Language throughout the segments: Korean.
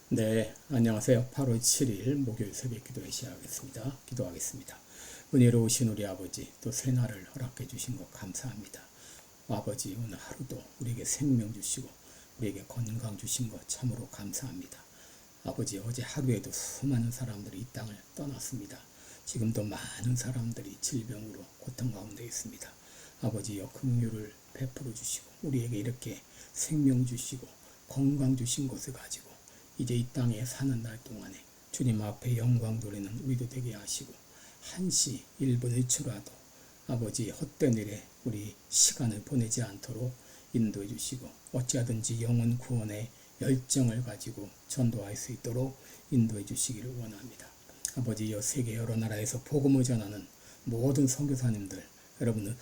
네, 안녕하세요. 8월 7일 목요일 새벽 기도회 시작하겠습니다. 기도하겠습니다. 은혜로우신 우리 아버지, 또 새날을 허락해 주신 것 감사합니다. 아버지, 오늘 하루도 우리에게 생명 주시고 우리에게 건강 주신 것 참으로 감사합니다. 아버지, 어제 하루에도 수많은 사람들이 이 땅을 떠났습니다. 지금도 많은 사람들이 질병으로 고통 가운데 있습니다. 아버지여, 긍휼을 베풀어 주시고 우리에게 이렇게 생명 주시고 건강 주신 것을 가지고 이제 이 땅에 사는 날 동안에 주님 앞에 영광 돌리는 우리도 되게 하시고 한시 1분 1초라도 아버지 헛된 일에 우리 시간을 보내지 않도록 인도해 주시고 어찌하든지 영혼 구원의 열정을 가지고 전도할 수 있도록 인도해 주시기를 원합니다. 아버지 세계 여러 나라에서 복음을 전하는 모든 선교사님들 여러분은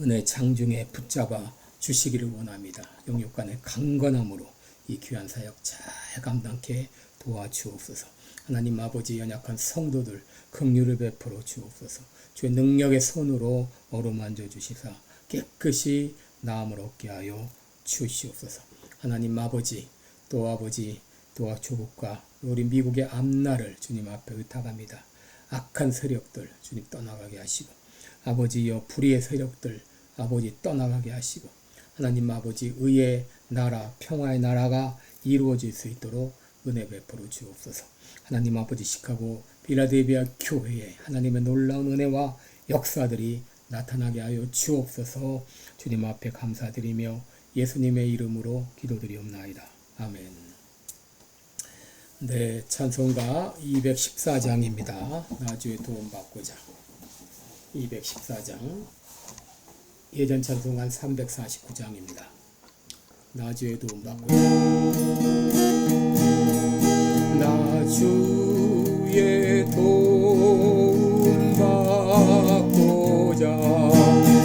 은혜 장중에 붙잡아 주시기를 원합니다. 영육간의 강건함으로 이 귀한 사역 잘 감당케 도와주옵소서. 하나님 아버지 연약한 성도들 긍휼을 베풀어 주옵소서. 주의 능력의 손으로 어루만져 주시사 깨끗이 나음을 얻게 하여 주시옵소서. 하나님 아버지 또 조국과 우리 미국의 앞날을 주님 앞에 의탁합니다. 악한 세력들 주님 떠나가게 하시고 아버지여 불의의 세력들 아버지 떠나가게 하시고 하나님 아버지 의의 나라 평화의 나라가 이루어질 수 있도록 은혜 베풀어 주옵소서. 하나님 아버지 시카고 필라델피아 교회에 하나님의 놀라운 은혜와 역사들이 나타나게 하여 주옵소서. 주님 앞에 감사드리며 예수님의 이름으로 기도드리옵나이다. 아멘. 네, 찬송가 214장입니다. 나주의 도움받고자 214장 예전 찬송가 349장입니다. 나주의 도움받고자 나주의 도움받고자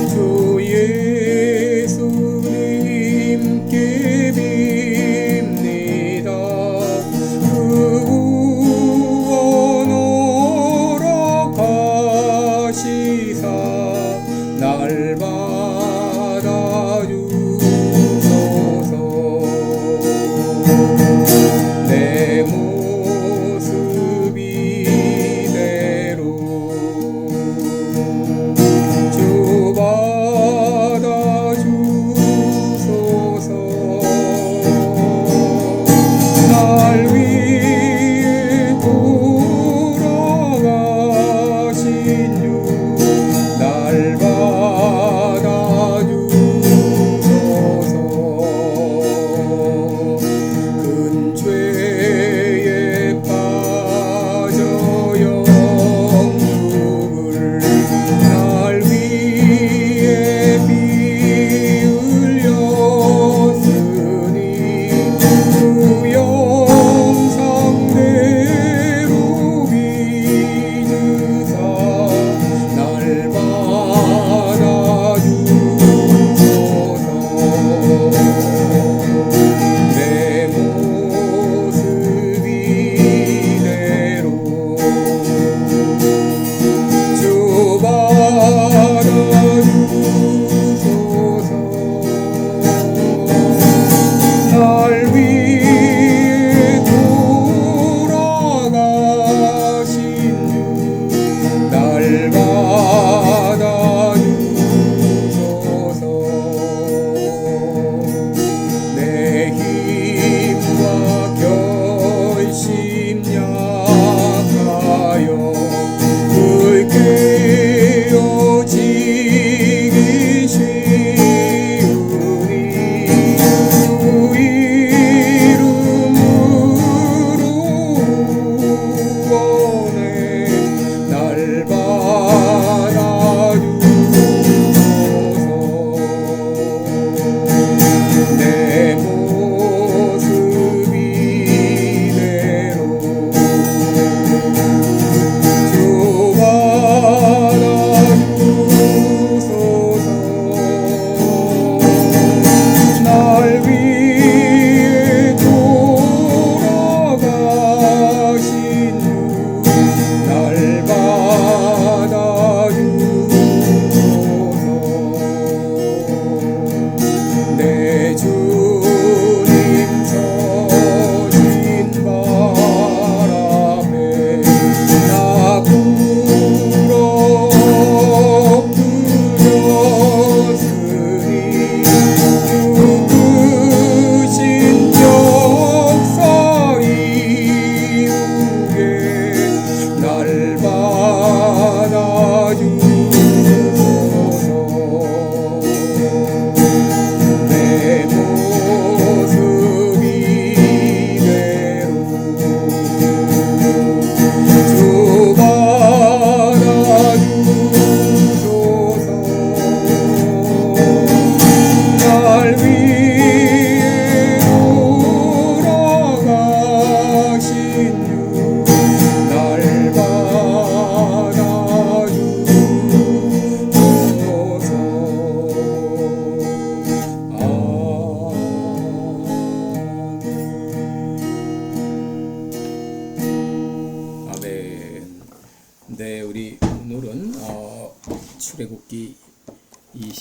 주 예수님께 빕니다. 그 구원하러 가시사 날 받아주소서. 내 모습이 내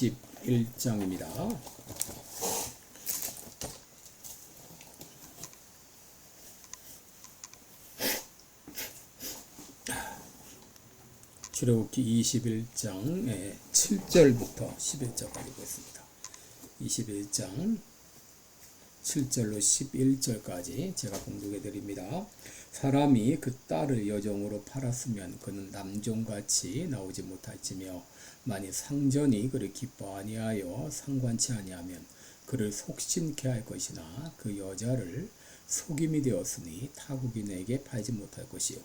21장입니다. 출애굽기 21장 7절부터 11절까지 보겠습니다. 21장 7절로 11절까지 제가 봉독해 드립니다. 사람이 그 딸을 여종으로 팔았으면 그는 남종같이 나오지 못할지며 만일 상전이 그를 기뻐 아니하여 상관치 아니하면 그를 속심케 할 것이나 그 여자를 속임이 되었으니 타국인에게 팔지 못할 것이요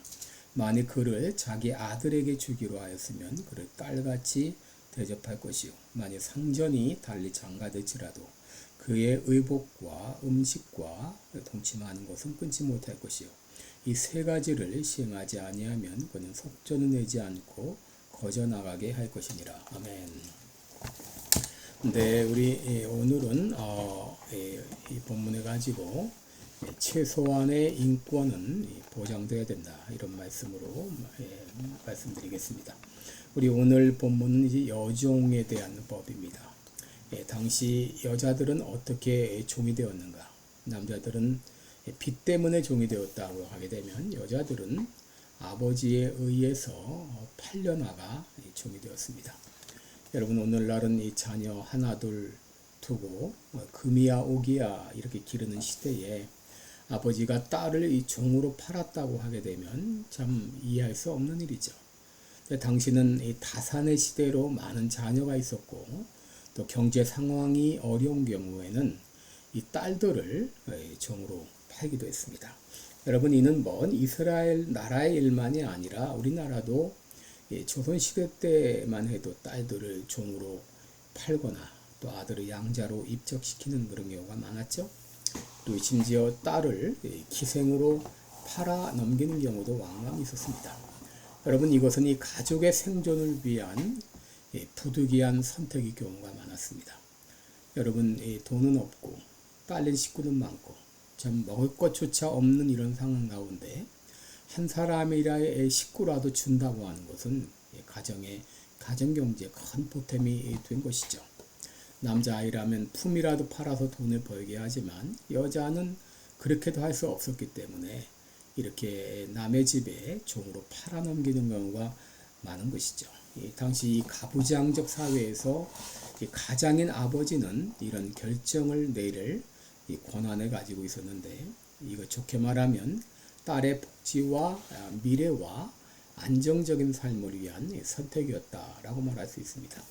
만일 그를 자기 아들에게 주기로 하였으면 그를 딸같이 대접할 것이요 만일 상전이 달리 장가될지라도 그의 의복과 음식과 동침하는 것은 끊지 못할 것이요 이 세 가지를 시행하지 아니하면 그는 속전을 내지 않고 거저나가게 할 것이니라. 아멘. 네, 우리 오늘은 이 본문에 가지고 최소한의 인권은 보장되어야 된다 이런 말씀으로 말씀드리겠습니다. 우리 오늘 본문은 이제 여종에 대한 법입니다. 당시 여자들은 어떻게 종이 되었는가? 남자들은 빚 때문에 종이 되었다고 하게 되면 여자들은 아버지에 의해서 팔려나가 종이 되었습니다. 여러분 오늘날은 이 자녀 하나 둘 두고 금이야 옥이야 이렇게 기르는 시대에 아버지가 딸을 이 종으로 팔았다고 하게 되면 참 이해할 수 없는 일이죠. 당시는 이 다산의 시대로 많은 자녀가 있었고 또 경제 상황이 어려운 경우에는 이 딸들을 종으로 팔기도 했습니다. 여러분 이는 먼 이스라엘 나라의 일만이 아니라 우리나라도 조선시대 때만 해도 딸들을 종으로 팔거나 또 아들을 양자로 입적시키는 그런 경우가 많았죠. 또 심지어 딸을 기생으로 팔아 넘기는 경우도 왕왕 있었습니다. 여러분 이것은 이 가족의 생존을 위한 부득이한 선택의 경우가 많았습니다. 여러분 돈은 없고 딸린 식구는 많고 참 먹을 것조차 없는 이런 상황 가운데 한 사람이라의 식구라도 준다고 하는 것은 가정경제에 큰 보탬이 된 것이죠. 남자아이라면 품이라도 팔아서 돈을 벌게 하지만 여자는 그렇게도 할 수 없었기 때문에 이렇게 남의 집에 종으로 팔아넘기는 경우가 많은 것이죠. 당시 이 가부장적 사회에서 가장인 아버지는 이런 결정을 내릴 권한을 가지고 있었는데 이거 좋게 말하면 딸의 복지와 미래와 안정적인 삶을 위한 선택이었다라고 말할 수 있습니다.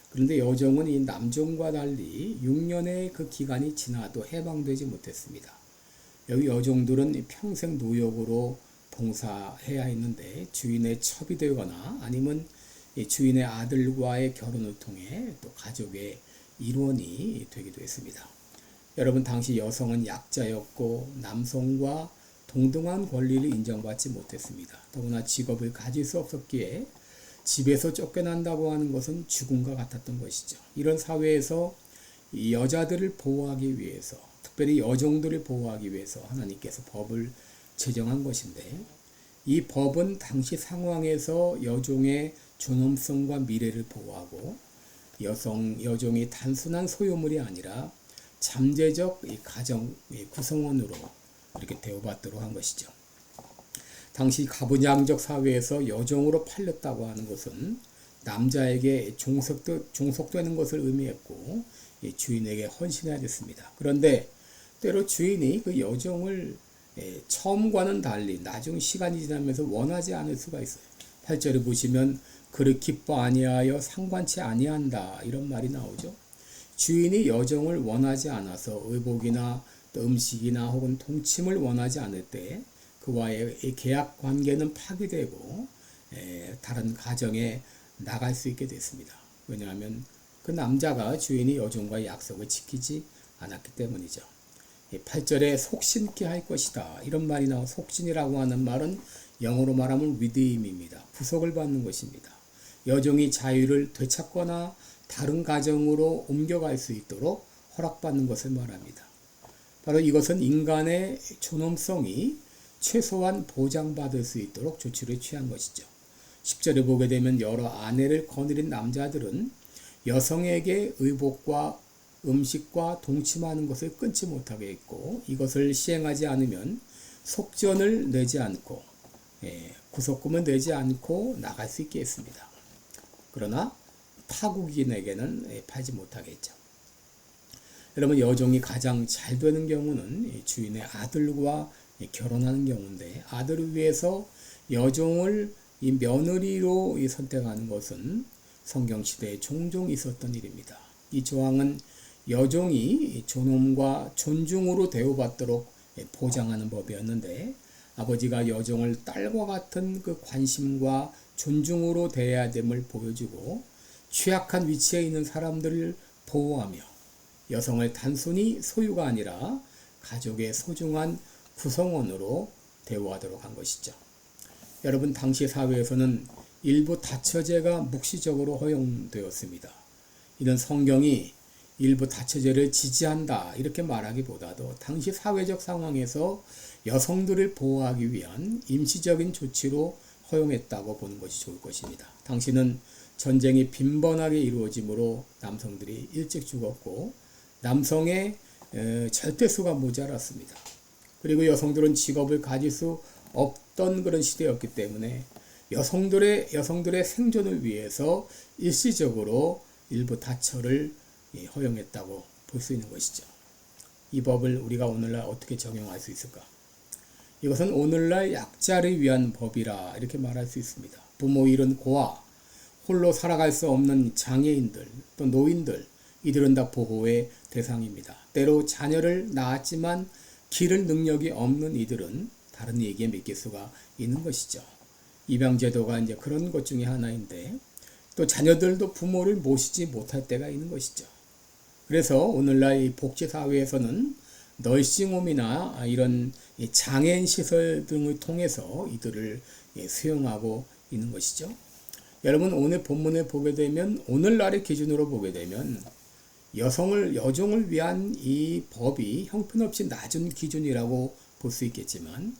그런데 여종은 이 남종과 달리 6년의 그 기간이 지나도 해방되지 못했습니다. 여기 여종들은 평생 노역으로 봉사해야 했는데 주인의 첩이 되거나 아니면 주인의 아들과의 결혼을 통해 또 가족의 일원이 되기도 했습니다. 여러분 당시 여성은 약자였고 남성과 동등한 권리를 인정받지 못했습니다. 더구나 직업을 가질 수 없었기에 집에서 쫓겨난다고 하는 것은 죽음과 같았던 것이죠. 이런 사회에서 이 여자들을 보호하기 위해서 특별히 여종들을 보호하기 위해서 하나님께서 법을 제정한 것인데 이 법은 당시 상황에서 여종의 존엄성과 미래를 보호하고 여종이 단순한 소유물이 아니라 잠재적 가정 구성원으로 이렇게 대우받도록 한 것이죠. 당시 가부장적 사회에서 여종으로 팔렸다고 하는 것은 남자에게 종속되는 것을 의미했고 주인에게 헌신해야 됐습니다. 그런데 때로 주인이 그 여종을 처음과는 달리 나중 시간이 지나면서 원하지 않을 수가 있어요. 8절에 보시면 그를 기뻐 아니하여 상관치 아니한다 이런 말이 나오죠. 주인이 여종을 원하지 않아서 의복이나 또 음식이나 혹은 동침을 원하지 않을 때 그와의 계약 관계는 파기되고 다른 가정에 나갈 수 있게 됐습니다. 왜냐하면 그 남자가 주인이 여종과의 약속을 지키지 않았기 때문이죠. 8절에 속신케 할 것이다 이런 말이 나와 속신이라고 하는 말은 영어로 말하면 redeem입니다. 구속을 받는 것입니다. 여종이 자유를 되찾거나 다른 가정으로 옮겨갈 수 있도록 허락받는 것을 말합니다. 바로 이것은 인간의 존엄성이 최소한 보장받을 수 있도록 조치를 취한 것이죠. 10절에 보게 되면 여러 아내를 거느린 남자들은 여성에게 의복과 음식과 동침하는 것을 끊지 못하게 했고 이것을 시행하지 않으면 속전을 내지 않고 구속금을 내지 않고 나갈 수 있게 했습니다. 그러나 타국인에게는 팔지 못하게 했죠. 여러분 여종이 가장 잘 되는 경우는 주인의 아들과 결혼하는 경우인데 아들을 위해서 여종을 이 며느리로 선택하는 것은 성경시대에 종종 있었던 일입니다. 이 조항은 여종이 존엄과 존중으로 대우받도록 보장하는 법이었는데 아버지가 여종을 딸과 같은 그 관심과 존중으로 대해야 됨을 보여주고 취약한 위치에 있는 사람들을 보호하며 여성을 단순히 소유가 아니라 가족의 소중한 구성원으로 대우하도록 한 것이죠. 여러분 당시 사회에서는 일부 다처제가 묵시적으로 허용되었습니다. 이런 성경이 일부 다처제를 지지한다 이렇게 말하기보다도 당시 사회적 상황에서 여성들을 보호하기 위한 임시적인 조치로 허용했다고 보는 것이 좋을 것입니다. 당시는 전쟁이 빈번하게 이루어지므로 남성들이 일찍 죽었고 남성의 절대수가 모자랐습니다. 그리고 여성들은 직업을 가질 수 없던 그런 시대였기 때문에 여성들의 생존을 위해서 일시적으로 일부 다처를 허용했다고 볼 수 있는 것이죠. 이 법을 우리가 오늘날 어떻게 적용할 수 있을까? 이것은 오늘날 약자를 위한 법이라 이렇게 말할 수 있습니다. 부모 잃은 고아, 홀로 살아갈 수 없는 장애인들, 또 노인들, 이들은 다 보호의 대상입니다. 때로 자녀를 낳았지만 기를 능력이 없는 이들은 다른 얘기에 맡길 수가 있는 것이죠. 입양제도가 이제 그런 것 중에 하나인데 또 자녀들도 부모를 모시지 못할 때가 있는 것이죠. 그래서 오늘날 이 복지사회에서는 널싱홈이나 이런 장애인 시설 등을 통해서 이들을 수용하고 있는 것이죠. 여러분 오늘 본문에 보게 되면 오늘날의 기준으로 보게 되면 여종을 위한 이 법이 형편없이 낮은 기준이라고 볼 수 있겠지만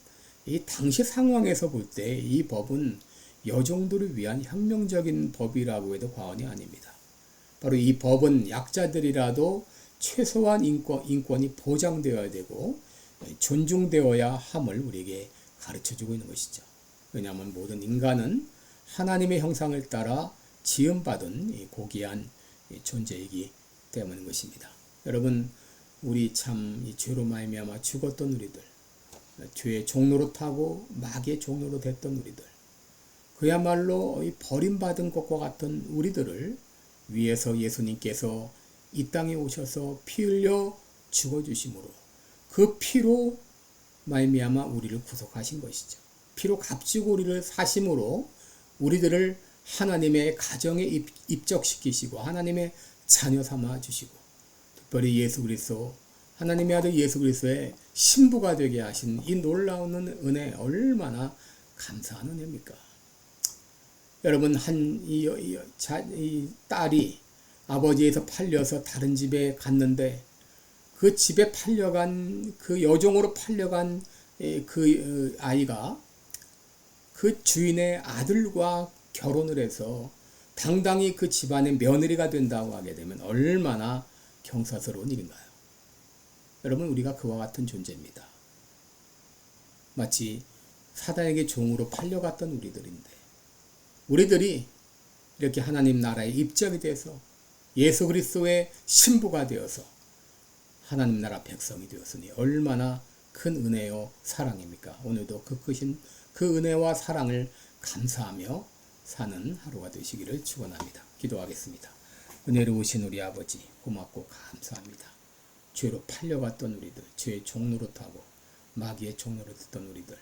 이 당시 상황에서 볼 때 이 법은 여종들을 위한 혁명적인 법이라고 해도 과언이 아닙니다. 바로 이 법은 약자들이라도 최소한 인권이 보장되어야 되고 존중되어야 함을 우리에게 가르쳐주고 있는 것이죠. 왜냐하면 모든 인간은 하나님의 형상을 따라 지음받은 고귀한 존재이기 때문인 것입니다. 여러분 우리 참 이 죄로 말미암아 죽었던 우리들, 죄의 종로로 타고 마귀의 종로로 됐던 우리들, 그야말로 버림받은 것과 같은 우리들을 위해서 예수님께서 이 땅에 오셔서 피 흘려 죽어주심으로 그 피로 말미암아 우리를 구속하신 것이죠. 피로 값지고 우리를 사심으로 우리들을 하나님의 가정에 입적시키시고 하나님의 자녀 삼아 주시고 특별히 예수 그리스도 하나님의 아들 예수 그리스도의 신부가 되게 하신 이 놀라운 은혜 얼마나 감사한 은혜입니까? 여러분 이 딸이 아버지에서 팔려서 다른 집에 갔는데 그 집에 팔려간 그 여종으로 팔려간 그 아이가 그 주인의 아들과 결혼을 해서 당당히 그 집안의 며느리가 된다고 하게 되면 얼마나 경사스러운 일인가요? 여러분 우리가 그와 같은 존재입니다. 마치 사단에게 종으로 팔려갔던 우리들인데 우리들이 이렇게 하나님 나라에 입장이 돼서 예수 그리스도의 신부가 되어서 하나님 나라 백성이 되었으니 얼마나 큰 은혜요 사랑입니까? 오늘도 그 크신 그 은혜와 사랑을 감사하며 사는 하루가 되시기를 축원합니다. 기도하겠습니다. 은혜로우신 우리 아버지 고맙고 감사합니다. 죄로 팔려갔던 우리들, 죄의 종로로 타고 마귀의 종로로 듣던 우리들,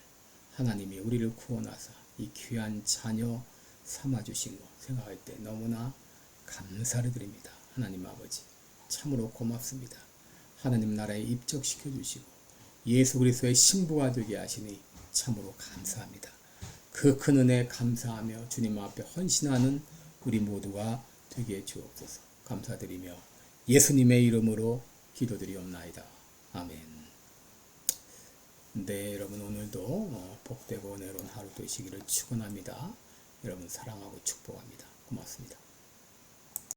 하나님이 우리를 구원하사 이 귀한 자녀 삼아주신 것 생각할 때 너무나 감사를 드립니다. 하나님 아버지 참으로 고맙습니다. 하나님 나라에 입적시켜 주시고 예수 그리스도의 신부가 되게 하시니 참으로 감사합니다. 그 큰 은혜 감사하며 주님 앞에 헌신하는 우리 모두가 되게 주옵소서. 감사드리며 예수님의 이름으로 기도드리옵나이다. 아멘. 네, 여러분 오늘도 복되고 은혜로운 하루 되시기를 축원합니다. 여러분 사랑하고 축복합니다. 고맙습니다.